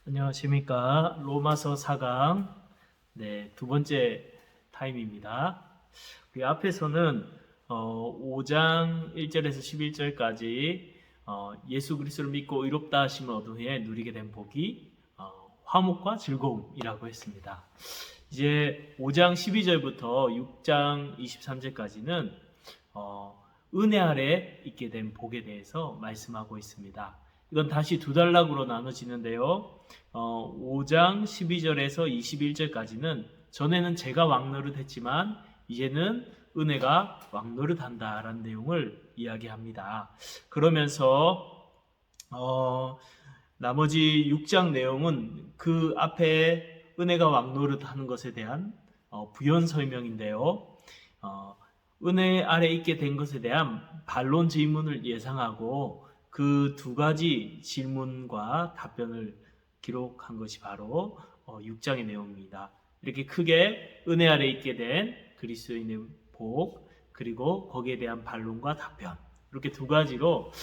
안녕하십니까. 로마서 4강 두 번째 타임입니다. 그 앞에서는 5장 1절에서 11절까지 예수 그리스도를 믿고 의롭다 하심을 얻은 후에 누리게 된 복이 화목과 즐거움이라고 했습니다. 이제 5장 12절부터 6장 23절까지는 은혜 아래 있게 된 복에 대해서 말씀하고 있습니다. 이건 다시 두 단락으로 나눠지는데요. 5장 12절에서 21절까지는 전에는 제가 왕노릇했지만 이제는 은혜가 왕노릇한다라는 내용을 이야기합니다. 그러면서 나머지 6장 내용은 그 앞에 은혜가 왕노릇하는 것에 대한 부연 설명인데요. 은혜 아래 있게 된 것에 대한 반론 질문을 예상하고 그 두 가지 질문과 답변을 기록한 것이 바로 6장의 내용입니다. 이렇게 크게 은혜 아래 있게 된 그리스도인의 복, 그리고 거기에 대한 반론과 답변, 이렇게 두 가지로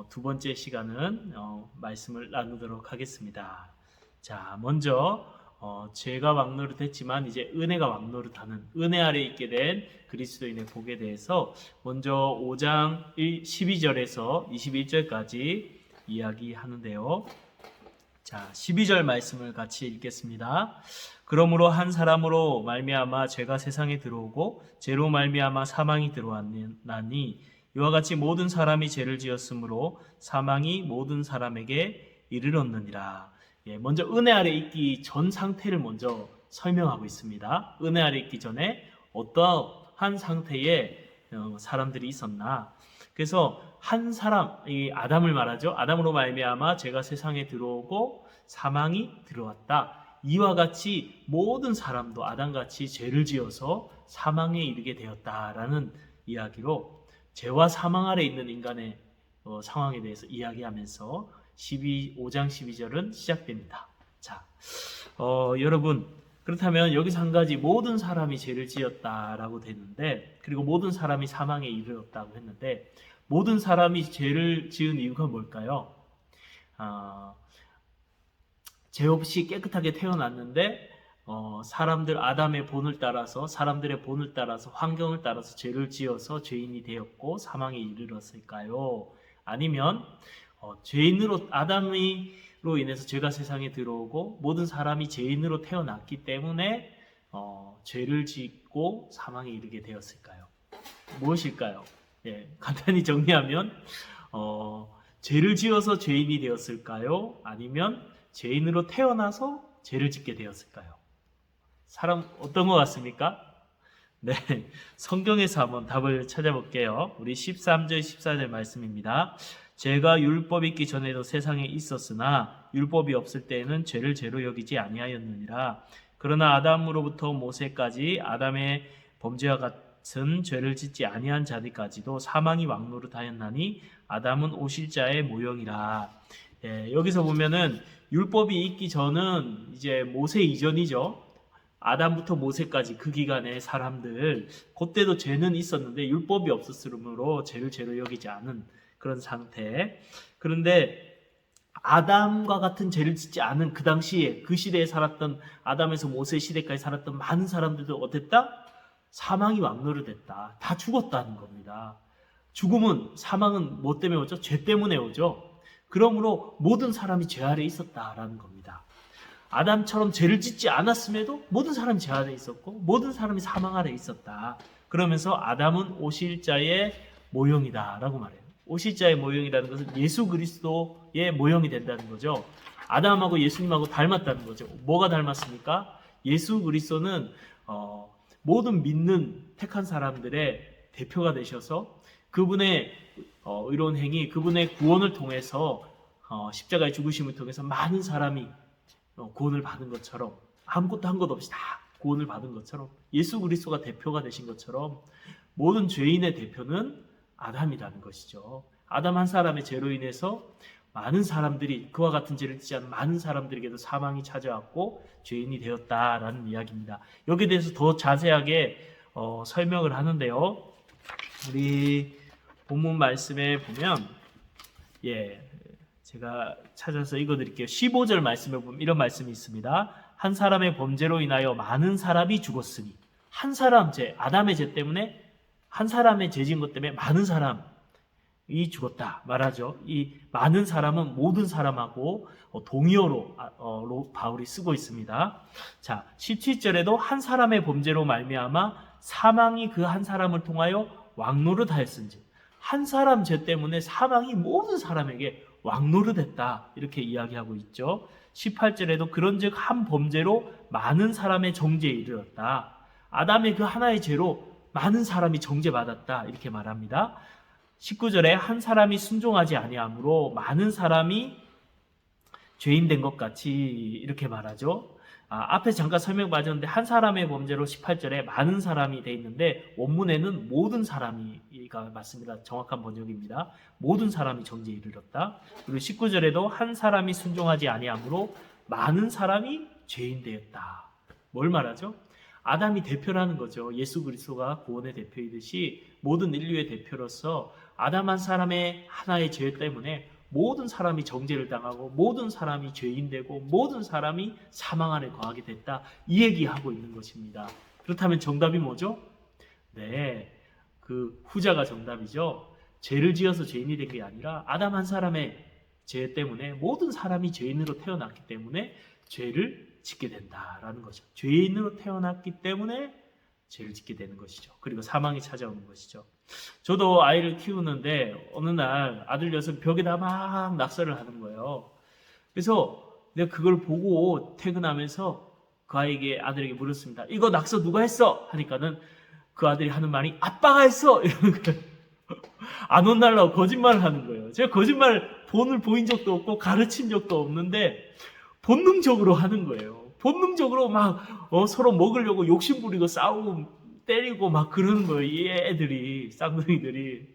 두 번째 시간은 말씀을 나누도록 하겠습니다. 자, 먼저 죄가 왕노릇했지만 이제 은혜가 왕노릇하는 은혜 아래 있게 된 그리스도인의 복에 대해서 먼저 5장 12절에서 21절까지 이야기하는데요. 자, 12절 말씀을 같이 읽겠습니다. 그러므로 한 사람으로 말미암아 죄가 세상에 들어오고 죄로 말미암아 사망이 들어왔나니 이와 같이 모든 사람이 죄를 지었으므로 사망이 모든 사람에게 이르렀느니라. 먼저 은혜 아래 있기 전 상태를 먼저 설명하고 있습니다. 은혜 아래 있기 전에 어떠한 상태의 사람들이 있었나. 그래서 한 사람, 이 아담을 말하죠. 아담으로 말미암아 죄가 세상에 들어오고 사망이 들어왔다. 이와 같이 모든 사람도 아담같이 죄를 지어서 사망에 이르게 되었다라는 이야기로 죄와 사망 아래 있는 인간의 상황에 대해서 이야기하면서 5장 12절은 시작됩니다. 자, 여러분, 그렇다면 여기서 한 가지 모든 사람이 죄를 지었다라고 되는데, 그리고 모든 사람이 사망에 이르렀다고 했는데, 모든 사람이 죄를 지은 이유가 뭘까요? 죄 없이 깨끗하게 태어났는데 사람들 아담의 본을 따라서 사람들의 본을 따라서 환경을 따라서 죄를 지어서 죄인이 되었고 사망에 이르렀을까요? 아니면 죄인으로 아담으로 인해서 죄가 세상에 들어오고 모든 사람이 죄인으로 태어났기 때문에 죄를 짓고 사망에 이르게 되었을까요? 무엇일까요? 간단히 정리하면 죄를 지어서 죄인이 되었을까요? 아니면 죄인으로 태어나서 죄를 짓게 되었을까요? 사람 어떤 것 같습니까? 네, 성경에서 한번 답을 찾아볼게요. 우리 13절 14절 말씀입니다. 죄가 율법이 있기 전에도 세상에 있었으나 율법이 없을 때에는 죄를 죄로 여기지 아니하였느니라. 그러나 아담으로부터 모세까지 아담의 범죄와 같은 죄를 짓지 아니한 자들까지도 사망이 왕노릇하였나니 아담은 오실 자의 모형이라. 여기서 보면은 율법이 있기 전은 이제 모세 이전이죠. 아담부터 모세까지 그 기간에 사람들 그때도 죄는 있었는데 율법이 없었으므로 죄를 죄로 여기지 않은 그런 상태. 그런데 아담과 같은 죄를 짓지 않은 그 당시에 그 시대에 살았던 아담에서 모세 시대까지 살았던 많은 사람들도 어땠다? 사망이 왕노릇했다. 다 죽었다는 겁니다. 죽음은 사망은 뭐 때문에 오죠? 죄 때문에 오죠. 그러므로 모든 사람이 죄 아래 있었다라는 겁니다. 아담처럼 죄를 짓지 않았음에도 모든 사람이 죄 아래 있었고 모든 사람이 사망 아래 있었다. 그러면서 아담은 오실 자의 모형이다 라고 말해요. 오실 자의 모형이라는 것은 예수 그리스도의 모형이 된다는 거죠. 아담하고 예수님하고 닮았다는 거죠. 뭐가 닮았습니까? 예수 그리스도는 모든 믿는 택한 사람들의 대표가 되셔서 그분의 의로운 행위, 그분의 구원을 통해서 십자가의 죽으심을 통해서 많은 사람이 구원을 받은 것처럼 아무것도 한 것 없이 다 구원을 받은 것처럼 예수 그리스도가 대표가 되신 것처럼 모든 죄인의 대표는 아담이라는 것이죠. 아담 한 사람의 죄로 인해서 많은 사람들이 그와 같은 죄를 짓지 않은 많은 사람들에게도 사망이 찾아왔고 죄인이 되었다라는 이야기입니다. 여기에 대해서 더 자세하게 설명을 하는데요. 우리 본문 말씀에 보면 제가 찾아서 읽어드릴게요. 15절 말씀에 보면 이런 말씀이 있습니다. 한 사람의 범죄로 인하여 많은 사람이 죽었으니, 한 사람 죄, 아담의 죄 때문에, 한 사람의 죄진 것 때문에 많은 사람이 죽었다 말하죠. 이 많은 사람은 모든 사람하고 동의어로 바울이 쓰고 있습니다. 자, 17절에도 한 사람의 범죄로 말미암아 사망이 그 한 사람을 통하여 왕노릇하였은즉, 한 사람 죄 때문에 사망이 모든 사람에게 왕노릇했다, 이렇게 이야기하고 있죠. 18절에도 그런즉 한 범죄로 많은 사람의 정죄에 이르렀다. 아담의 그 하나의 죄로 많은 사람이 정죄받았다, 이렇게 말합니다. 19절에 한 사람이 순종하지 아니하므로 많은 사람이 죄인 된 것 같이, 이렇게 말하죠. 앞에 잠깐 설명 빠졌는데 한 사람의 범죄로 18절에 많은 사람이 돼 있는데 원문에는 모든 사람이가 맞습니다. 정확한 번역입니다. 모든 사람이 정죄에 이르렀다. 그리고 19절에도 한 사람이 순종하지 아니하므로 많은 사람이 죄인 되었다. 뭘 말하죠? 아담이 대표라는 거죠. 예수 그리스도가 구원의 대표이듯이 모든 인류의 대표로서 아담 한 사람의 하나의 죄 때문에 모든 사람이 정죄를 당하고 모든 사람이 죄인 되고 모든 사람이 사망 안에 거하게 됐다, 이 얘기하고 있는 것입니다. 그렇다면 정답이 뭐죠? 네, 그 후자가 정답이죠. 죄를 지어서 죄인이 된 게 아니라 아담 한 사람의 죄 때문에 모든 사람이 죄인으로 태어났기 때문에 죄를 짓게 된다라는 거죠. 죄인으로 태어났기 때문에 죄를 짓게 되는 것이죠. 그리고 사망이 찾아오는 것이죠. 저도 아이를 키우는데 어느 날 아들 녀석 벽에다 막 낙서를 하는 거예요. 그래서 내가 그걸 보고 퇴근하면서 그 아들에게 물었습니다. 이거 낙서 누가 했어? 하니까는 그 아들이 하는 말이 아빠가 했어! 이러는 거예요. 안 혼날라고 거짓말을 하는 거예요. 제가 거짓말 본을 보인 적도 없고 가르친 적도 없는데 본능적으로 하는 거예요. 본능적으로 막 서로 먹으려고 욕심 부리고 싸우고 때리고 막 그러는 거예요. 이 애들이, 쌍둥이들이.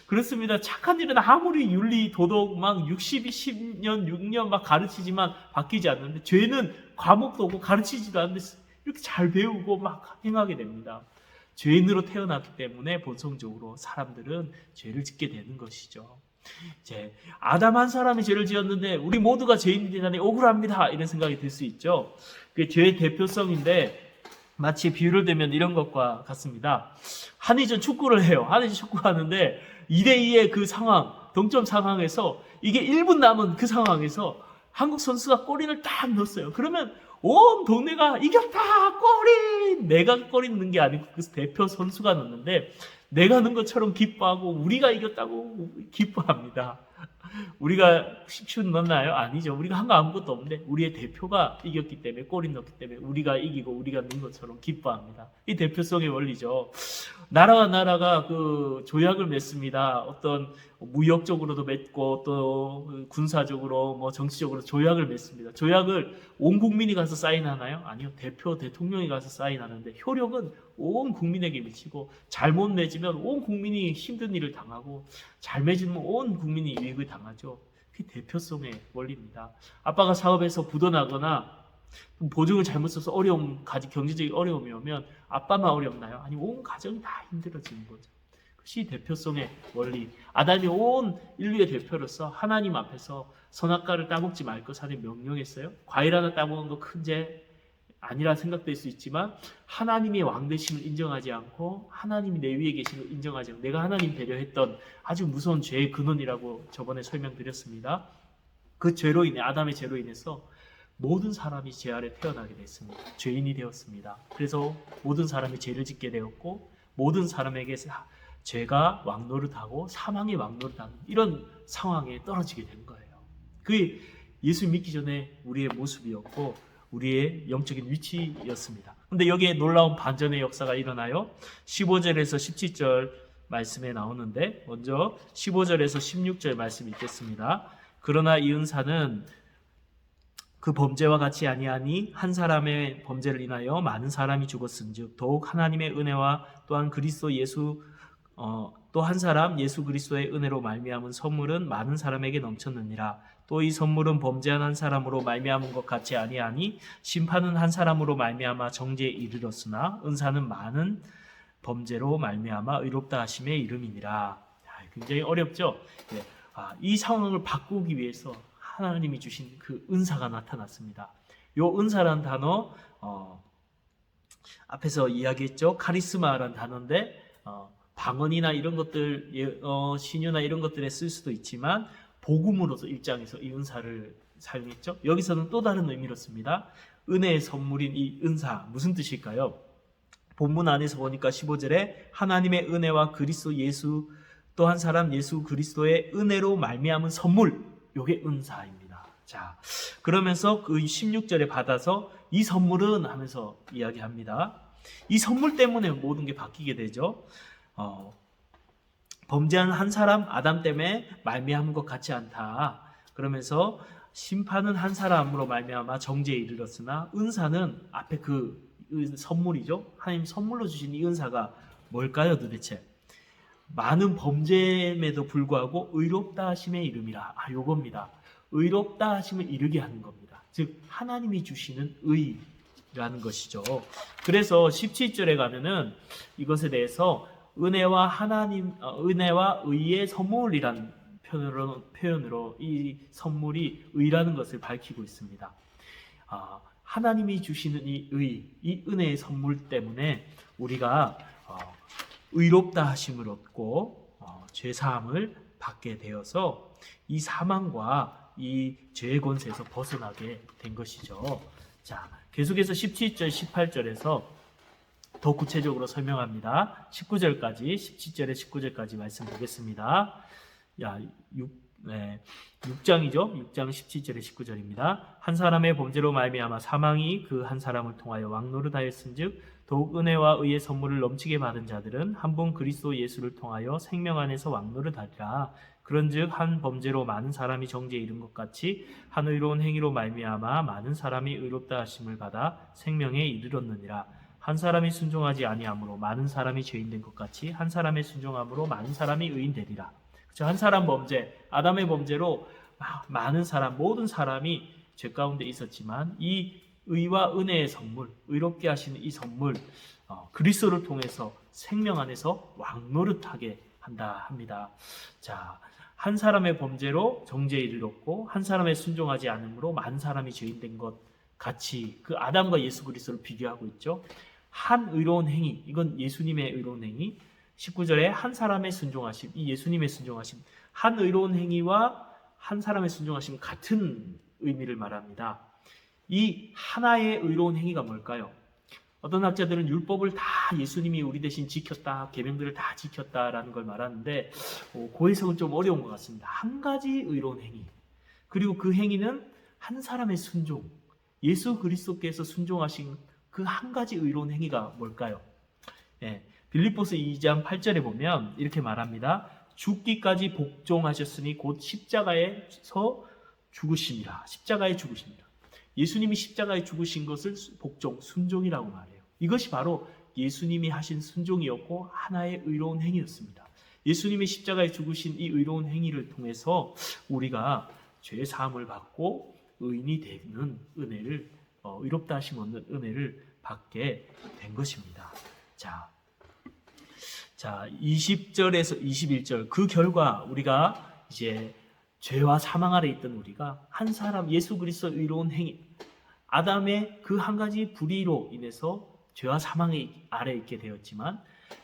그렇습니다. 착한 일은 아무리 윤리, 도덕 막 10년, 6년 막 가르치지만 바뀌지 않는데, 죄는 과목도 없고 가르치지도 않는데 이렇게 잘 배우고 막 행하게 됩니다. 죄인으로 태어났기 때문에 본성적으로 사람들은 죄를 짓게 되는 것이죠. 이제 아담 한 사람이 죄를 지었는데 우리 모두가 죄인이 되다니 억울합니다, 이런 생각이 들 수 있죠. 그게 죄의 대표성인데 마치 비유를 대면 이런 것과 같습니다. 한의전 축구를 해요. 한의전 축구하는데 2대2의 그 상황, 동점 상황에서 이게 1분 남은 그 상황에서 한국 선수가 골인을 딱 넣었어요. 그러면 온 동네가 이겼다, 골인! 내가 골인 넣은 게 아니고 그 대표 선수가 넣었는데 내가 넣은 것처럼 기뻐하고 우리가 이겼다고 기뻐합니다. 우리가 10슛 넣었나요? 아니죠. 우리가 한 거 아무것도 없는데 우리의 대표가 이겼기 때문에, 골이 넣었기 때문에 우리가 이기고 우리가 넣은 것처럼 기뻐합니다. 이 대표성의 원리죠. 나라와 나라가 그 조약을 맺습니다. 어떤 무역적으로도 맺고 또 군사적으로 뭐 정치적으로 조약을 맺습니다. 조약을 온 국민이 가서 사인하나요? 아니요. 대표, 대통령이 가서 사인하는데 효력은 온 국민에게 미치고 잘못 맺으면 온 국민이 힘든 일을 당하고 잘 맺으면 온 국민이 유익을 당하죠. 그게 대표성의 원리입니다. 아빠가 사업에서 부도나거나 보증을 잘못 써서 경제적인 어려움이 오면 아빠만 어렵나요? 아니, 온 가정이 다 힘들어지는 거죠. 그것이 대표성의 원리. 아담이 온 인류의 대표로서 하나님 앞에서 선악과를 따먹지 말 것 하나님 명령했어요. 과일 하나 따먹은 거 큰 죄 아니라 생각될 수 있지만 하나님의 왕되심을 인정하지 않고 하나님이 내 위에 계심을 인정하지 않고 내가 하나님 배려했던 아주 무서운 죄의 근원이라고 저번에 설명드렸습니다. 그 죄로 인해, 아담의 죄로 인해서 모든 사람이 죄 아래 태어나게 됐습니다. 죄인이 되었습니다. 그래서 모든 사람이 죄를 짓게 되었고 모든 사람에게 죄가 왕노릇하고 사망이 왕노릇하는 이런 상황에 떨어지게 된 거예요. 그게 예수 믿기 전에 우리의 모습이었고 우리의 영적인 위치였습니다. 그런데 여기에 놀라운 반전의 역사가 일어나요. 15절에서 17절 말씀에 나오는데 먼저 15절에서 16절 말씀이 있겠습니다. 그러나 이 은사는 그 범죄와 같이 아니하니 한 사람의 범죄를 인하여 많은 사람이 죽었은즉 더욱 하나님의 은혜와 또한 그리스도 예수 또 한 사람 예수 그리스도의 은혜로 말미암은 선물은 많은 사람에게 넘쳤느니라. 또 이 선물은 범죄한 한 사람으로 말미암은 것 같이 아니하니 심판은 한 사람으로 말미암아 정죄에 이르렀으나 은사는 많은 범죄로 말미암아 의롭다 하심에 이름이니라. 굉장히 어렵죠. 이 상황을 바꾸기 위해서 하나님이 주신 그 은사가 나타났습니다. 요 은사란 단어 앞에서 이야기했죠. 카리스마란 단어인데 방언이나 이런 것들, 신유나 이런 것들에 쓸 수도 있지만 복음으로서 입장에서 이 은사를 사용했죠. 여기서는 또 다른 의미로 씁니다. 은혜의 선물인 이 은사, 무슨 뜻일까요? 본문 안에서 보니까 15절에 하나님의 은혜와 그리스도 예수 또 한 사람 예수 그리스도의 은혜로 말미암은 선물, 요게 은사입니다. 자, 그러면서 그 16절에 받아서 이 선물은 하면서 이야기합니다. 이 선물 때문에 모든 게 바뀌게 되죠. 범죄한 한 사람 아담 때문에 말미암은 것 같지 않다. 그러면서 심판은 한 사람으로 말미암아 정죄에 이르렀으나 은사는 앞에 그 선물이죠. 하나님 선물로 주신 이 은사가 뭘까요 도대체? 많은 범죄임에도 불구하고 의롭다 하심의 이름이라. 요겁니다. 의롭다 하심을 이르게 하는 겁니다. 즉 하나님이 주시는 의라는 것이죠. 그래서 17절에 가면은 이것에 대해서 은혜와 의의 선물이란 표현으로 이 선물이 의라는 것을 밝히고 있습니다. 하나님이 주시는 이 의, 이 은혜의 선물 때문에 우리가 의롭다 하심을 얻고 죄사함을 받게 되어서 이 사망과 이 죄의 권세에서 벗어나게 된 것이죠. 자, 계속해서 17절, 18절에서 더 구체적으로 설명합니다. 19절까지, 17절에 19절까지 말씀 보겠습니다. 6장이죠. 6장 17절에 19절입니다. 한 사람의 범죄로 말미암아 사망이 그 한 사람을 통하여 왕노릇하였은즉 더욱 은혜와 의의 선물을 넘치게 받은 자들은 한 분 그리스도 예수를 통하여 생명 안에서 왕노릇하리라. 그런즉 한 범죄로 많은 사람이 정죄에 이른 것 같이 한 의로운 행위로 말미암아 많은 사람이 의롭다 하심을 받아 생명에 이르렀느니라. 한 사람이 순종하지 아니함으로 많은 사람이 죄인된 것 같이 한 사람의 순종함으로 많은 사람이 의인되리라. 그렇죠? 한 사람 범죄, 아담의 범죄로 많은 사람, 모든 사람이 죄 가운데 있었지만 이 의와 은혜의 선물, 의롭게 하시는 이 선물, 그리스도를 통해서 생명 안에서 왕노릇하게 한다 합니다. 자, 한 사람의 범죄로 정죄에 이르렀고 한 사람의 순종하지 않음으로 많은 사람이 죄인된 것 같이 그 아담과 예수 그리스도를 비교하고 있죠. 한 의로운 행위, 이건 예수님의 의로운 행위. 19절에 한 사람의 순종하심, 이 예수님의 순종하심, 한 의로운 행위와 한 사람의 순종하심 같은 의미를 말합니다. 이 하나의 의로운 행위가 뭘까요? 어떤 학자들은 율법을 다 예수님이 우리 대신 지켰다, 계명들을 다 지켰다라는 걸 말하는데 그 해석은 좀 어려운 것 같습니다. 한 가지 의로운 행위, 그리고 그 행위는 한 사람의 순종, 예수 그리스도께서 순종하신 그 한 가지 의로운 행위가 뭘까요? 빌립보서 2장 8절에 보면 이렇게 말합니다. 죽기까지 복종하셨으니 곧 십자가에서 죽으심이라. 십자가에 죽으심이라. 예수님이 십자가에 죽으신 것을 복종, 순종이라고 말해요. 이것이 바로 예수님이 하신 순종이었고 하나의 의로운 행위였습니다. 예수님이 십자가에 죽으신 이 의로운 행위를 통해서 우리가 죄 사함을 받고 의인이 되는 은혜를, 의롭다 하심 얻는 은혜를 받게 된 것입니다. 자, 20절에서 21절 그 결과 우리가 이제 죄와 사망 아래 있던 우리가 한 사람 예수 그리스도의 의로운 행위, 아담의 그 한 가지 불의로 인해서 죄와 사망 아래 있게 되었지만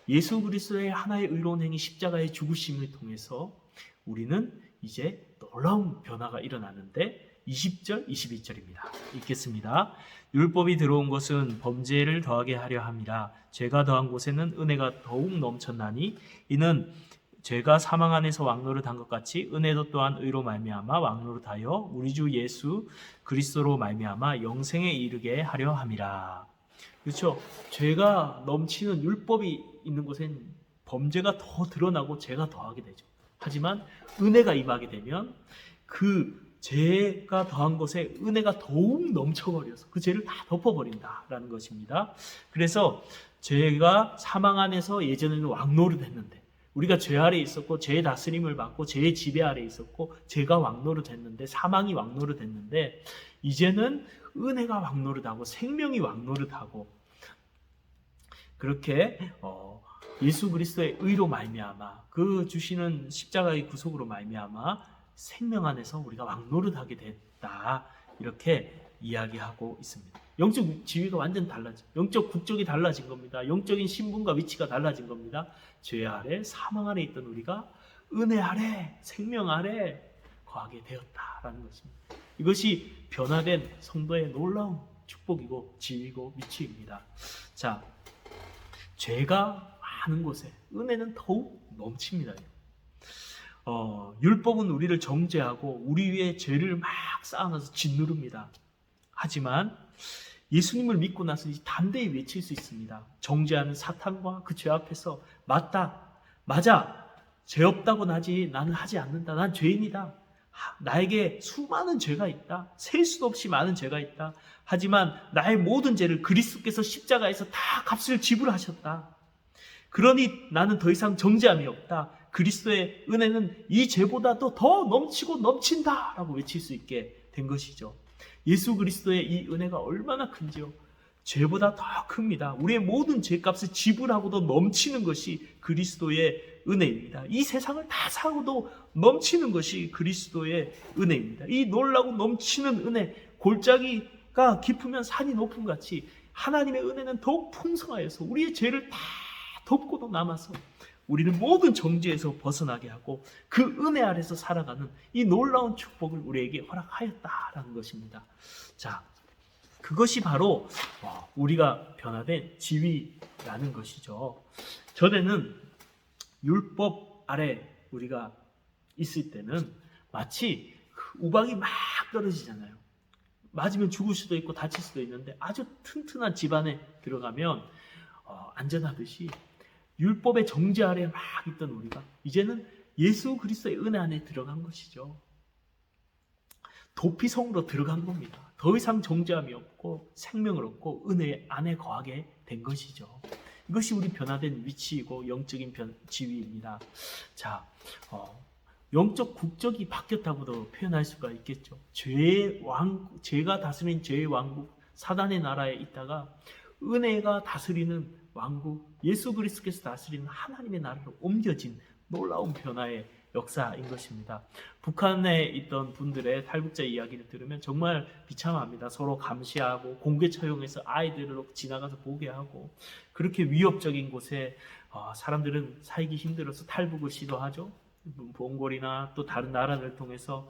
예수 그리스도의 하나의 의로운 행위 십자가의 죽으심을 통해서 우리는 이제 놀라운 변화가 일어나는데 20절, 21절입니다. 읽겠습니다. 율법이 들어온 것은 범죄를 더하게 하려 함이라. 죄가 더한 곳에는 은혜가 더욱 넘쳤나니 이는 죄가 사망 안에서 왕노릇한 것 같이 은혜도 또한 의로 말미암아 왕노릇하여 우리 주 예수 그리스도로 말미암아 영생에 이르게 하려 함이라. 그렇죠? 죄가 넘치는 율법이 있는 곳엔 범죄가 더 드러나고 죄가 더하게 되죠. 하지만 은혜가 임하게 되면 그 죄가 더한 것에 은혜가 더욱 넘쳐버려서 그 죄를 다 덮어버린다라는 것입니다. 그래서 죄가 사망 안에서 예전에는 왕노릇했는데 우리가 죄 아래 있었고 죄의 다스림을 받고 죄의 지배 아래 있었고 죄가 왕노릇했는데 사망이 왕노릇했는데 이제는 은혜가 왕노릇하고 생명이 왕노릇하고 그렇게 예수 그리스도의 의로 말미암아 그 주시는 십자가의 구속으로 말미암아 생명 안에서 우리가 왕노릇하게 됐다. 이렇게 이야기하고 있습니다. 영적 지위가 완전 달라져. 영적 국적이 달라진 겁니다. 영적인 신분과 위치가 달라진 겁니다. 죄 아래, 사망 아래 있던 우리가 은혜 아래, 생명 아래 거하게 되었다라는 것입니다. 이것이 변화된 성도의 놀라운 축복이고 지위고 위치입니다. 자, 죄가 많은 곳에 은혜는 더욱 넘칩니다. 율법은 우리를 정죄하고 우리 위에 죄를 막 쌓아놔서 짓누릅니다. 하지만 예수님을 믿고 나서 담대히 외칠 수 있습니다. 정죄하는 사탄과 그 죄 앞에서 맞아, 죄 없다고 나는 하지 않는다. 난 죄인이다. 나에게 수많은 죄가 있다. 셀 수도 없이 많은 죄가 있다. 하지만 나의 모든 죄를 그리스도께서 십자가에서 다 값을 지불하셨다. 그러니 나는 더 이상 정죄함이 없다. 그리스도의 은혜는 이 죄보다도 더 넘치고 넘친다 라고 외칠 수 있게 된 것이죠. 예수 그리스도의 이 은혜가 얼마나 큰지요. 죄보다 더 큽니다. 우리의 모든 죄값을 지불하고도 넘치는 것이 그리스도의 은혜입니다. 이 세상을 다 사고도 넘치는 것이 그리스도의 은혜입니다. 이 놀라고 넘치는 은혜, 골짜기가 깊으면 산이 높음 같이 하나님의 은혜는 더욱 풍성하여서 우리의 죄를 다 덮고도 남아서 우리는 모든 정죄에서 벗어나게 하고 그 은혜 아래서 살아가는 이 놀라운 축복을 우리에게 허락하였다라는 것입니다. 자, 그것이 바로 우리가 변화된 지위라는 것이죠. 전에는 율법 아래 우리가 있을 때는 마치 우박이 막 떨어지잖아요. 맞으면 죽을 수도 있고 다칠 수도 있는데 아주 튼튼한 집안에 들어가면 안전하듯이 율법의 정죄 아래 막 있던 우리가 이제는 예수 그리스도의 은혜 안에 들어간 것이죠. 도피성으로 들어간 겁니다. 더 이상 정죄함이 없고 생명을 얻고 은혜 안에 거하게 된 것이죠. 이것이 우리 변화된 위치이고 영적인 지위입니다. 자, 영적 국적이 바뀌었다고도 표현할 수가 있겠죠. 죄가 다스린 죄의 왕국, 사단의 나라에 있다가 은혜가 다스리는 왕국, 예수 그리스도께서 다스리는 하나님의 나라로 옮겨진 놀라운 변화의 역사인 것입니다. 북한에 있던 분들의 탈북자 이야기를 들으면 정말 비참합니다. 서로 감시하고 공개 처형해서 아이들을 지나가서 보게 하고 그렇게 위협적인 곳에 사람들은 살기 힘들어서 탈북을 시도하죠. 몽골이나 또 다른 나라를 통해서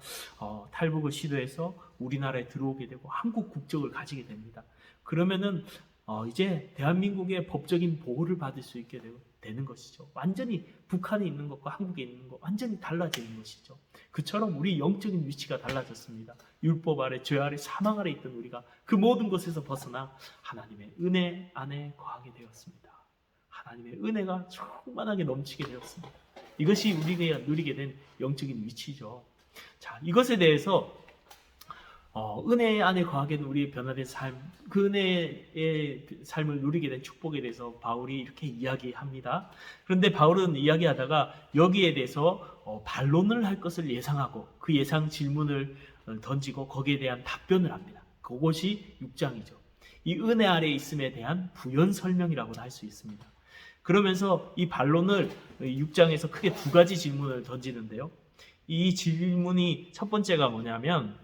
탈북을 시도해서 우리나라에 들어오게 되고 한국 국적을 가지게 됩니다. 그러면은 이제 대한민국의 법적인 보호를 받을 수 있게 되는 것이죠. 완전히 북한에 있는 것과 한국에 있는 것 완전히 달라지는 것이죠. 그처럼 우리 영적인 위치가 달라졌습니다. 율법 아래, 죄 아래, 사망 아래 있던 우리가 그 모든 것에서 벗어나 하나님의 은혜 안에 거하게 되었습니다. 하나님의 은혜가 충만하게 넘치게 되었습니다. 이것이 우리가 누리게 된 영적인 위치죠. 자, 이것에 대해서 은혜 안에 거하게 된 우리의 변화된 삶, 그 은혜의 삶을 누리게 된 축복에 대해서 바울이 이렇게 이야기합니다. 그런데 바울은 이야기하다가 여기에 대해서 반론을 할 것을 예상하고 그 예상 질문을 던지고 거기에 대한 답변을 합니다. 그것이 6장이죠. 이 은혜 아래 있음에 대한 부연 설명이라고도 할 수 있습니다. 그러면서 이 반론을 6장에서 크게 두 가지 질문을 던지는데요. 이 질문이 첫 번째가 뭐냐면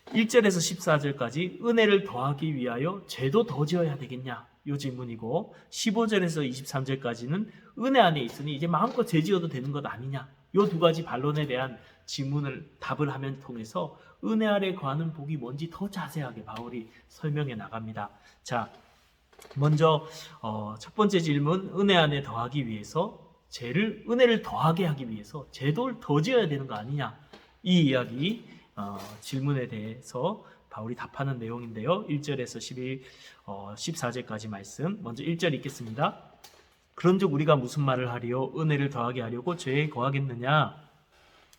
1절에서 14절까지 은혜를 더하기 위하여 죄도 더 지어야 되겠냐? 이 질문이고 15절에서 23절까지는 은혜 안에 있으니 이제 마음껏 죄 지어도 되는 것 아니냐? 이 두 가지 반론에 대한 질문을 답을 하면 통해서 은혜 아래 거하는 복이 뭔지 더 자세하게 바울이 설명해 나갑니다. 자, 먼저 첫 번째 질문, 은혜 안에 더하기 위해서 은혜를 더하게 하기 위해서 죄도 더 지어야 되는 거 아니냐? 이 이야기 질문에 대해서 바울이 답하는 내용인데요. 1절에서 14절까지 말씀 먼저 1절 읽겠습니다. 그런즉 우리가 무슨 말을 하리요? 은혜를 더하게 하려고 죄에 거하겠느냐?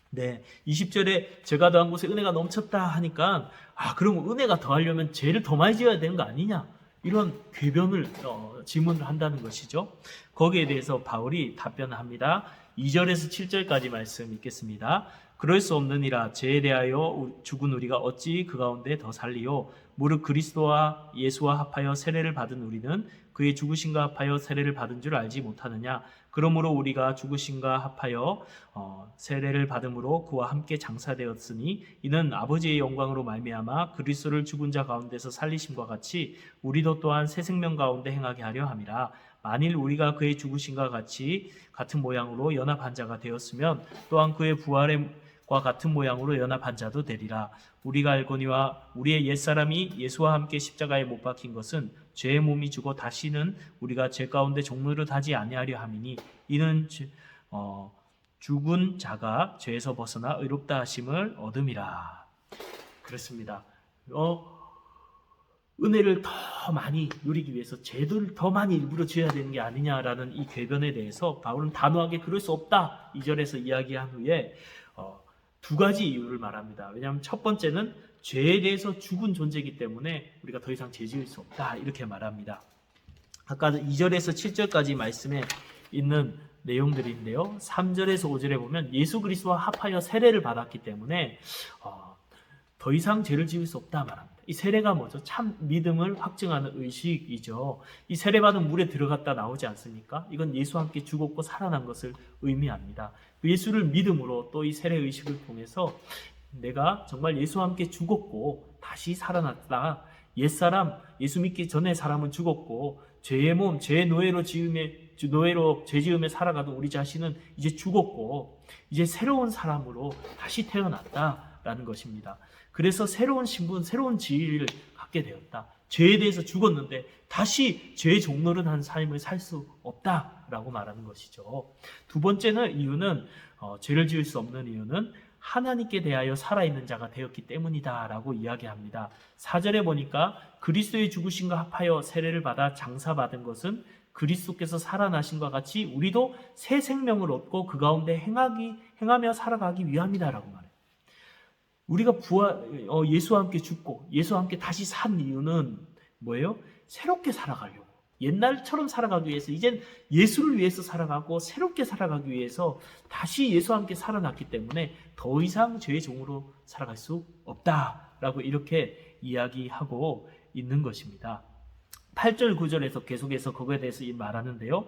네, 20절에 죄가 더한 곳에 은혜가 넘쳤다 하니까 그럼 은혜가 더하려면 죄를 더 많이 지어야 되는 거 아니냐? 이런 궤변을 질문을 한다는 것이죠. 거기에 대해서 바울이 답변합니다. 2절에서 7절까지 말씀 읽겠습니다. 그럴 수 없느니라. 죄에 대하여 죽은 우리가 어찌 그 가운데 더 살리요? 무릇 그리스도와 예수와 합하여 세례를 받은 우리는 그의 죽으심과 합하여 세례를 받은 줄 알지 못하느냐. 그러므로 우리가 죽으심과 합하여 세례를 받음으로 그와 함께 장사되었으니 이는 아버지의 영광으로 말미암아 그리스도를 죽은 자 가운데서 살리심과 같이 우리도 또한 새 생명 가운데 행하게 하려 함이라. 만일 우리가 그의 죽으심과 같은 모양으로 연합한 자가 되었으면 또한 그의 부활과 같은 모양으로 연합한 자도 되리라. 우리가 알거니와 우리의 옛사람이 예수와 함께 십자가에 못 박힌 것은 죄의 몸이 죽어 다시는 우리가 죄 가운데 종노릇하지 아니하려 함이니 이는 죽은 자가 죄에서 벗어나 의롭다 하심을 얻음이라. 그렇습니다. 은혜를 더 많이 누리기 위해서 죄를 더 많이 일부러 지어야 되는 게 아니냐라는 이 궤변에 대해서 바울은 단호하게 그럴 수 없다 2절에서 이야기한 후에 두 가지 이유를 말합니다. 왜냐하면 첫 번째는 죄에 대해서 죽은 존재이기 때문에 우리가 더 이상 죄 지을 수 없다 이렇게 말합니다. 아까 2절에서 7절까지 말씀에 있는 내용들인데요. 3절에서 5절에 보면 예수 그리스도와 합하여 세례를 받았기 때문에 더 이상 죄를 지을 수 없다 말합니다. 이 세례가 뭐죠? 참 믿음을 확증하는 의식이죠. 이 세례받은 물에 들어갔다 나오지 않습니까? 이건 예수와 함께 죽었고 살아난 것을 의미합니다. 그 예수를 믿음으로 또 이 세례 의식을 통해서 내가 정말 예수와 함께 죽었고 다시 살아났다. 옛사람, 예수 믿기 전에 사람은 죽었고 죄의 몸, 죄의 노예로 죄 지음에 살아가던 우리 자신은 이제 죽었고 이제 새로운 사람으로 다시 태어났다라는 것입니다. 그래서 새로운 신분, 새로운 지위를 갖게 되었다. 죄에 대해서 죽었는데 다시 죄의 종노릇한 삶을 살 수 없다라고 말하는 것이죠. 두 번째는 이유는 죄를 지을 수 없는 이유는 하나님께 대하여 살아있는 자가 되었기 때문이다라고 이야기합니다. 4절에 보니까 그리스도의 죽으심과 합하여 세례를 받아 장사받은 것은 그리스도께서 살아나신과 같이 우리도 새 생명을 얻고 그 가운데 행하며 살아가기 위함이다라고 말해요. 우리가 예수와 함께 죽고 예수와 함께 다시 산 이유는 뭐예요? 새롭게 살아가려고. 옛날처럼 살아가기 위해서 이젠 예수를 위해서 살아가고 새롭게 살아가기 위해서 다시 예수와 함께 살아났기 때문에 더 이상 죄의 종으로 살아갈 수 없다라고 이렇게 이야기하고 있는 것입니다. 8절 9절에서 계속해서 그거에 대해서 말하는데요.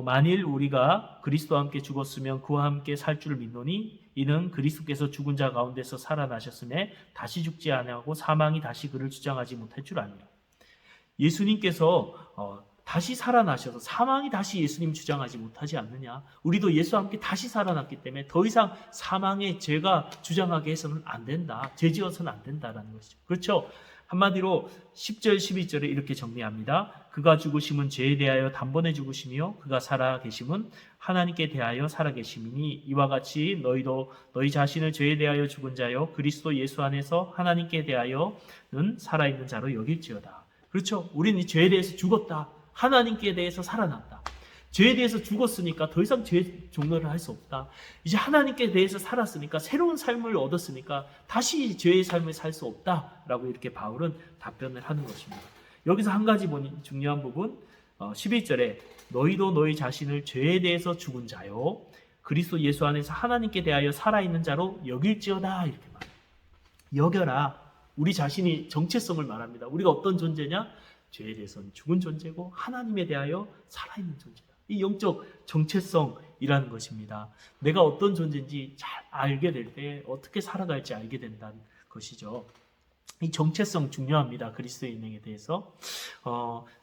만일 우리가 그리스도와 함께 죽었으면 그와 함께 살 줄을 믿노니 이는 그리스도께서 죽은 자 가운데서 살아나셨음에 다시 죽지 아니하고 사망이 다시 그를 주장하지 못할 줄 아니라. 예수님께서 다시 살아나셔서 사망이 다시 예수님 주장하지 못하지 않느냐. 우리도 예수와 함께 다시 살아났기 때문에 더 이상 사망의 죄가 주장하게 해서는 안 된다. 죄 지어서는 안 된다라는 것이죠. 그렇죠? 한마디로 10절 12절에 이렇게 정리합니다. 그가 죽으심은 죄에 대하여 단번에 죽으심이요 그가 살아계심은 하나님께 대하여 살아계심이니 이와 같이 너희도 너희 자신을 죄에 대하여 죽은 자요 그리스도 예수 안에서 하나님께 대하여는 살아있는 자로 여길지어다. 그렇죠? 우리는 이 죄에 대해서 죽었다. 하나님께 대해서 살아났다. 죄에 대해서 죽었으니까 더 이상 죄 종노를 할 수 없다. 이제 하나님께 대해서 살았으니까 새로운 삶을 얻었으니까 다시 죄의 삶을 살 수 없다라고 이렇게 바울은 답변을 하는 것입니다. 여기서 한 가지 중요한 부분 11절에 너희도 너희 자신을 죄에 대해서 죽은 자요 그리스도 예수 안에서 하나님께 대하여 살아있는 자로 여길지어다 이렇게 말해요. 여겨라. 우리 자신이 정체성을 말합니다. 우리가 어떤 존재냐? 죄에 대해서는 죽은 존재고 하나님에 대하여 살아있는 존재다. 이 영적 정체성이라는 것입니다. 내가 어떤 존재인지 잘 알게 될 때 어떻게 살아갈지 알게 된다는 것이죠. 이 정체성 중요합니다. 그리스도인에게 대해서.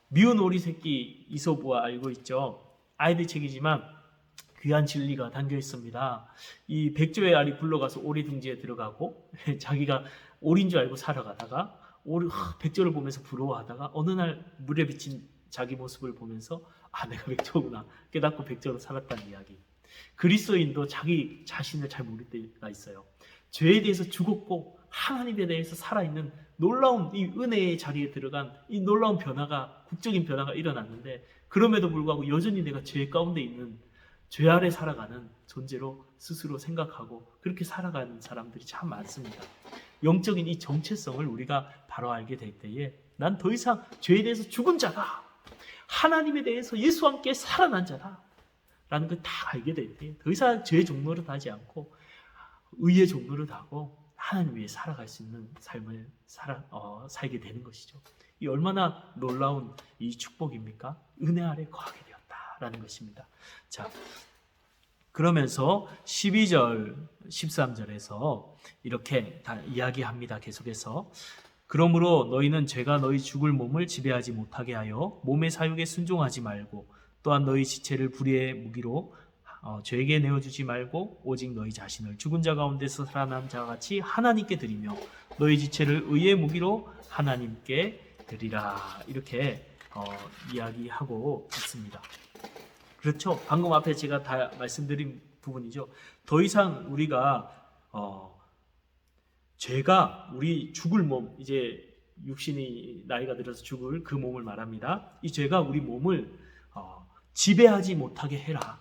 미운 오리 새끼 이솝우와 알고 있죠. 아이들 책이지만 귀한 진리가 담겨 있습니다. 이 백조의 알이 굴러가서 오리 둥지에 들어가고 자기가 오리인 줄 알고 살아가다가 백조를 보면서 부러워하다가 어느 날 물에 비친 자기 모습을 보면서 내가 백조구나 깨닫고 백조로 살았다는 이야기. 그리스도인도 자기 자신을 잘 모를 때가 있어요. 죄에 대해서 죽었고 하나님에 대해서 살아있는 놀라운 이 은혜의 자리에 들어간 이 놀라운 변화가 국적인 변화가 일어났는데 그럼에도 불구하고 여전히 내가 죄 가운데 있는 죄 아래 살아가는 존재로 스스로 생각하고 그렇게 살아가는 사람들이 참 많습니다. 영적인 이 정체성을 우리가 바로 알게 될 때에 난 더 이상 죄에 대해서 죽은 자다. 하나님에 대해서 예수와 함께 살아난 자다. 라는 걸 다 알게 될 때 더 이상 죄의 종노릇 하지 않고 의의 종노릇 하고 하나님 위해 살아갈 수 있는 삶을 살게 되는 것이죠. 이 얼마나 놀라운 이 축복입니까? 은혜 아래 거하게 되었다라는 것입니다. 자, 그러면서 12절, 13절에서 이렇게 다 이야기합니다. 계속해서 그러므로 너희는 죄가 너희 죽을 몸을 지배하지 못하게 하여 몸의 사욕에 순종하지 말고 또한 너희 지체를 불의의 무기로 죄에게 내어주지 말고 오직 너희 자신을 죽은 자 가운데서 살아난 자와 같이 하나님께 드리며 너희 지체를 의의 무기로 하나님께 드리라. 이렇게 이야기하고 있습니다. 그렇죠. 방금 앞에 제가 다 말씀드린 부분이죠. 더 이상 우리가 죄가 우리 죽을 몸, 이제 육신이 나이가 들어서 죽을 그 몸을 말합니다. 이 죄가 우리 몸을 지배하지 못하게 해라.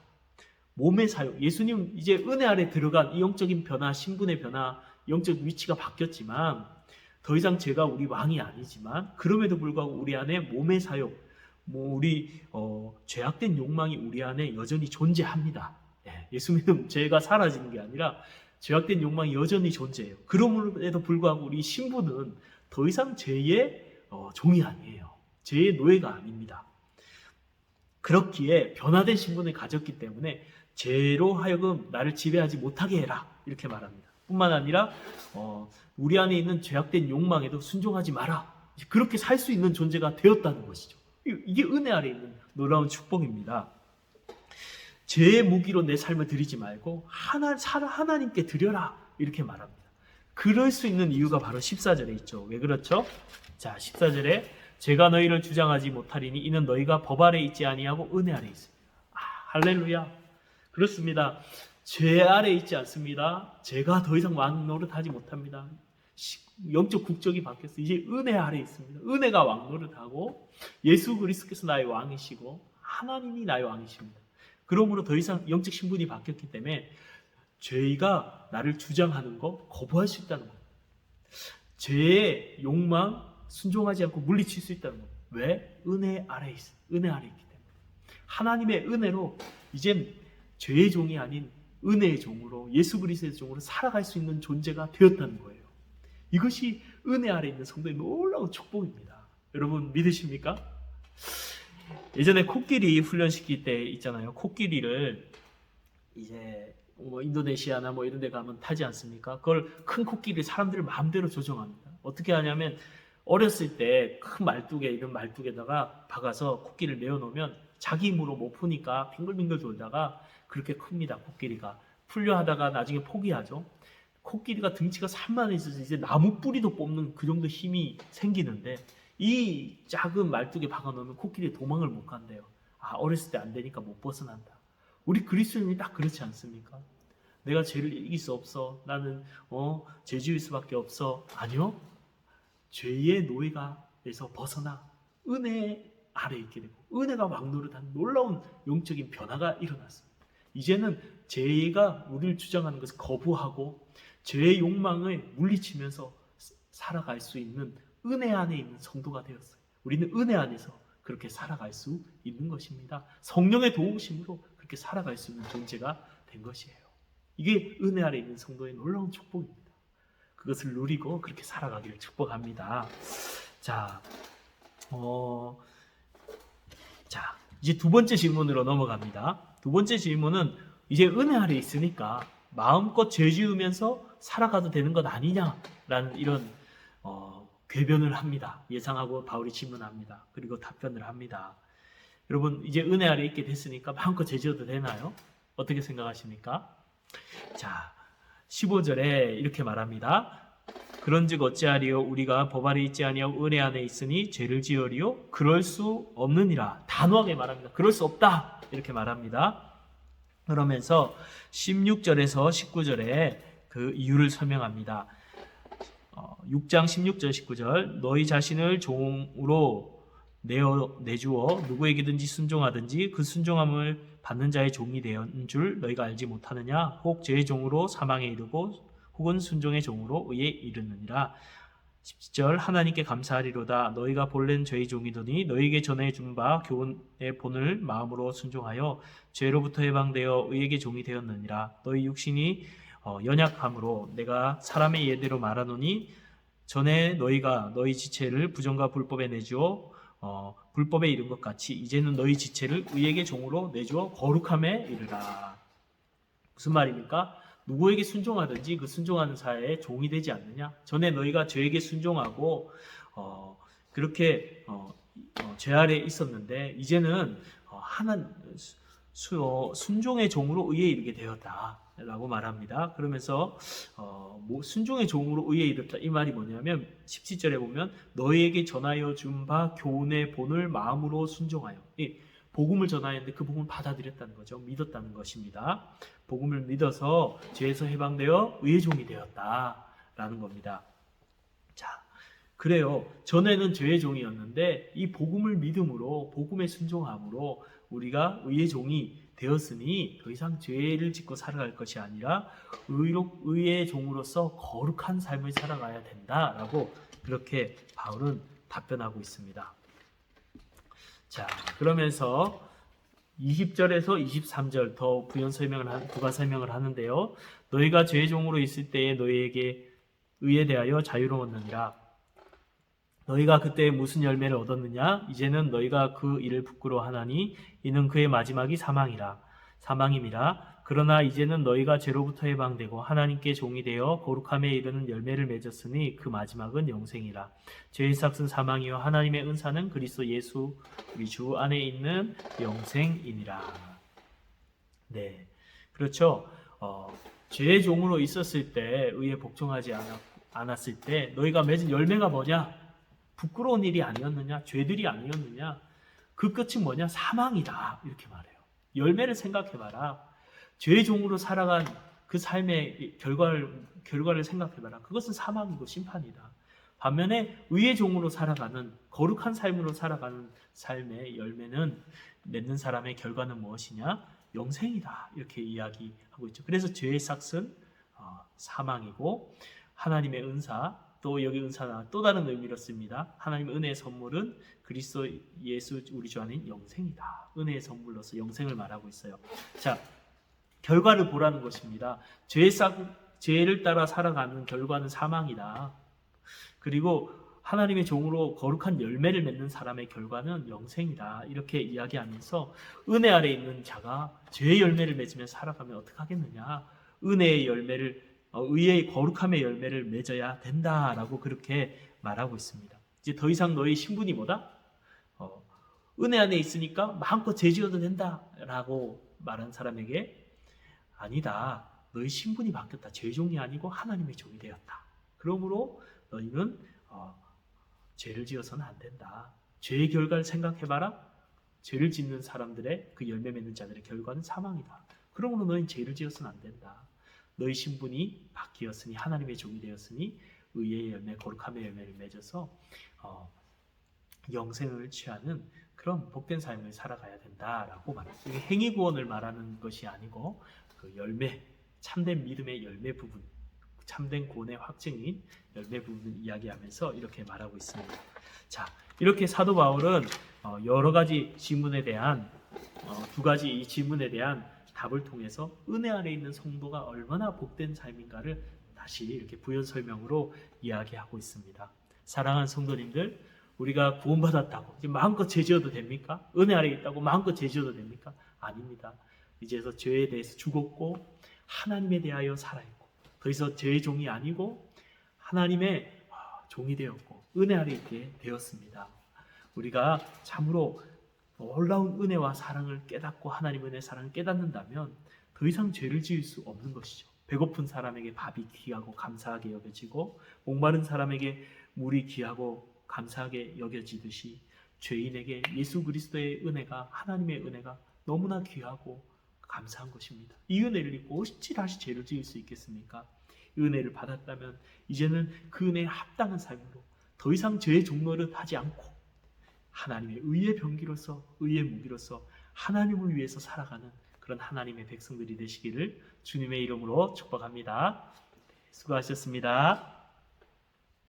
몸의 사욕, 예수님 이제 은혜 아래 들어간 이 영적인 변화, 신분의 변화, 영적 위치가 바뀌었지만 더 이상 죄가 우리 왕이 아니지만 그럼에도 불구하고 우리 안에 몸의 사욕, 우리 죄악된 욕망이 우리 안에 여전히 존재합니다. 예수 믿으면 죄가 사라지는 게 아니라 죄악된 욕망이 여전히 존재해요. 그럼에도 불구하고 우리 신부는 더 이상 죄의 종이 아니에요. 죄의 노예가 아닙니다. 그렇기에 변화된 신분을 가졌기 때문에 죄로 하여금 나를 지배하지 못하게 해라 이렇게 말합니다. 뿐만 아니라 우리 안에 있는 죄악된 욕망에도 순종하지 마라. 그렇게 살 수 있는 존재가 되었다는 것이죠. 이게 은혜 아래 있는 놀라운 축복입니다. 죄의 무기로 내 삶을 드리지 말고 하나님께 드려라 이렇게 말합니다. 그럴 수 있는 이유가 바로 14절에 있죠. 왜 그렇죠? 자, 14절에 제가 너희를 주장하지 못하리니 이는 너희가 법 아래 있지 아니하고 은혜 아래 있습니다. 할렐루야. 그렇습니다. 죄 아래 있지 않습니다. 제가 더 이상 왕 노릇하지 못합니다. 영적 국적이 바뀌었어요. 이제 은혜 아래 있습니다. 은혜가 왕 노릇하고 예수 그리스도께서 나의 왕이시고 하나님이 나의 왕이십니다. 그러므로 더 이상 영적 신분이 바뀌었기 때문에 죄가 나를 주장하는 거 거부할 수 있다는 겁니다. 죄의 욕망 순종하지 않고 물리칠 수 있다는 겁니다. 왜? 은혜 아래 있어요. 은혜 아래 있기 때문에. 하나님의 은혜로 이젠 죄의 종이 아닌 은혜의 종으로 예수 그리스도의 종으로 살아갈 수 있는 존재가 되었다는 거예요. 이것이 은혜 아래 있는 성도의 놀라운 축복입니다. 여러분 믿으십니까? 예전에 코끼리 훈련시킬 때 있잖아요. 코끼리를 이제 인도네시아나 이런 데 가면 타지 않습니까? 그걸 큰 코끼리 사람들을 마음대로 조종합니다. 어떻게 하냐면 어렸을 때 큰 말뚝에 이런 말뚝에다가 박아서 코끼리를 내어놓으면 자기 힘으로 못 푸니까 빙글빙글 돌다가 그렇게 큽니다. 코끼리가 풀려하다가 나중에 포기하죠. 코끼리가 등치가 산만해져서 이제 나무 뿌리도 뽑는 그 정도 힘이 생기는데 이 작은 말뚝에 박아놓으면 코끼리 도망을 못 간대요. 어렸을 때 안 되니까 못 벗어난다. 우리 그리스도인이 딱 그렇지 않습니까? 내가 죄를 이길 수 없어. 나는 죄지을 수밖에 없어. 아니요. 죄의 노예가에서 벗어나 은혜 아래 있게 되고 은혜가 왕노릇한 놀라운 영적인 변화가 일어났습니다. 이제는 죄가 우리를 주장하는 것을 거부하고 죄의 욕망을 물리치면서 살아갈 수 있는 은혜 안에 있는 성도가 되었어요. 우리는 은혜 안에서 그렇게 살아갈 수 있는 것입니다. 성령의 도우심으로 그렇게 살아갈 수 있는 존재가 된 것이에요. 이게 은혜 아래 있는 성도의 놀라운 축복입니다. 그것을 누리고 그렇게 살아가기를 축복합니다. 자, 이제 두 번째 질문으로 넘어갑니다. 두 번째 질문은 이제 은혜 아래 있으니까 마음껏 죄 지으면서 살아가도 되는 것 아니냐라는 이런 궤변을 합니다. 예상하고 바울이 질문합니다. 그리고 답변을 합니다. 여러분 이제 은혜 아래 있게 됐으니까 마음껏 죄 지어도 되나요? 어떻게 생각하십니까? 자, 15절에 이렇게 말합니다. 그런즉 어찌하리요? 우리가 법 아래 있지 아니하고 은혜 안에 있으니 죄를 지으리요? 그럴 수 없느니라. 단호하게 말합니다. 그럴 수 없다. 이렇게 말합니다. 그러면서 16절에서 19절에 그 이유를 설명합니다. 6장 16절 19절 너희 자신을 종으로 내주어 누구에게든지 순종하든지 그 순종함을 받는 자의 종이 되었는 줄 너희가 알지 못하느냐? 혹 죄의 종으로 사망에 이르고 혹은 순종의 종으로 의에 이르느니라. 17절 하나님께 감사하리로다. 너희가 본래는 죄의 종이더니 너희에게 전해준 바 교훈의 본을 마음으로 순종하여 죄로부터 해방되어 의에게 종이 되었느니라. 너희 육신이 연약함으로 내가 사람의 예대로 말하노니 전에 너희가 너희 지체를 부정과 불법에 내주어 불법에 이른 것 같이 이제는 너희 지체를 의에게 종으로 내주어 거룩함에 이르라. 무슨 말입니까? 누구에게 순종하든지 그 순종하는 사회에 종이 되지 않느냐? 전에 너희가 죄에게 순종하고 그렇게 죄 아래 있었는데 이제는 순종의 종으로 의에 이르게 되었다라고 말합니다. 그러면서 순종의 종으로 의에 이르다 이 말이 뭐냐면 17절에 보면 너희에게 전하여 준 바 교훈의 본을 마음으로 순종하여 복음을 전하였는데 그 복음을 받아들였다는 거죠. 믿었다는 것입니다. 복음을 믿어서 죄에서 해방되어 의의 종이 되었다라는 겁니다. 자, 그래요. 전에는 죄의 종이었는데 이 복음을 믿음으로 복음에 순종함으로 우리가 의의 종이 되었으니 더 이상 죄를 짓고 살아갈 것이 아니라 의의 종으로서 거룩한 삶을 살아가야 된다라고 그렇게 바울은 답변하고 있습니다. 자, 그러면서 20절에서 23절 더 부연 부가 설명을 하는데요. 너희가 죄의 종으로 있을 때에 너희에게 의에 대하여 자유로웠느니라. 너희가 그때 무슨 열매를 얻었느냐? 이제는 너희가 그 일을 부끄러워하나니 이는 그의 마지막이 사망임이라. 그러나 이제는 너희가 죄로부터 해방되고 하나님께 종이 되어 거룩함에 이르는 열매를 맺었으니 그 마지막은 영생이라. 죄의 삭은 사망이요 하나님의 은사는 그리스도 예수 우리 주 안에 있는 영생이니라. 네, 그렇죠. 죄의 종으로 있었을 때 의에 복종하지 않았을 때 너희가 맺은 열매가 뭐냐? 부끄러운 일이 아니었느냐? 죄들이 아니었느냐? 그 끝은 뭐냐? 사망이다. 이렇게 말해요. 열매를 생각해봐라. 죄의 종으로 살아간 그 삶의 결과를 생각해봐라. 그것은 사망이고 심판이다. 반면에 의의 종으로 살아가는 거룩한 삶으로 살아가는 삶의 열매는 맺는 사람의 결과는 무엇이냐? 영생이다. 이렇게 이야기하고 있죠. 그래서 죄의 삭은 사망이고 하나님의 은사 또 여기 은사나 또 다른 의미로 씁니다. 하나님의 은혜의 선물은 그리스도 예수 우리 주 안에 영생이다. 은혜의 선물로서 영생을 말하고 있어요. 자, 결과를 보라는 것입니다. 죄를 따라 살아가는 결과는 사망이다. 그리고 하나님의 종으로 거룩한 열매를 맺는 사람의 결과는 영생이다. 이렇게 이야기하면서 은혜 아래 있는 자가 죄의 열매를 맺으며 살아가면 어떻게 하겠느냐? 은혜의 열매를 의의 거룩함의 열매를 맺어야 된다라고 그렇게 말하고 있습니다. 이제 더 이상 너희 신분이 뭐다? 은혜 안에 있으니까 마음껏 죄 지어도 된다라고 말한 사람에게 아니다. 너희 신분이 바뀌었다. 죄의 종이 아니고 하나님의 종이 되었다. 그러므로 너희는 죄를 지어서는 안 된다. 죄의 결과를 생각해봐라. 죄를 짓는 사람들의 그 열매 맺는 자들의 결과는 사망이다. 그러므로 너희는 죄를 지어서는 안 된다. 너희 신분이 바뀌었으니 하나님의 종이 되었으니 의의 열매, 거룩함의 열매를 맺어서 영생을 취하는 그런 복된 삶을 살아가야 된다라고 말합니다. 이게 행위 구원을 말하는 것이 아니고 그 열매, 참된 믿음의 열매 부분, 참된 구원의 확증인 열매 부분을 이야기하면서 이렇게 말하고 있습니다. 자, 이렇게 사도 바울은 여러 가지 질문에 대한 두 가지 이 질문에 대한 답을 통해서 은혜 아래 있는 성도가 얼마나 복된 삶인가를 다시 이렇게 부연 설명으로 이야기하고 있습니다. 사랑하는 성도님들, 우리가 구원받았다고 이제 마음껏 죄 지어도 됩니까? 은혜 아래 있다고 마음껏 죄 지어도 됩니까? 아닙니다. 이제서 죄에 대해서 죽었고 하나님에 대하여 살아있고 더 이상 죄의 종이 아니고 하나님의 종이 되었고 은혜 아래 있게 되었습니다. 우리가 참으로 놀라운 은혜와 사랑을 깨닫고 하나님의 은혜 사랑을 깨닫는다면 더 이상 죄를 지을 수 없는 것이죠. 배고픈 사람에게 밥이 귀하고 감사하게 여겨지고 목마른 사람에게 물이 귀하고 감사하게 여겨지듯이 죄인에게 예수 그리스도의 은혜가 하나님의 은혜가 너무나 귀하고 감사한 것입니다. 이 은혜를 입고 어찌 다시 죄를 지을 수 있겠습니까? 이 은혜를 받았다면 이제는 그 은혜에 합당한 삶으로 더 이상 죄의 종노릇 하지 않고 하나님의 의의 병기로서 의의 무기로서 하나님을 위해서 살아가는 그런 하나님의 백성들이 되시기를 주님의 이름으로 축복합니다. 수고하셨습니다.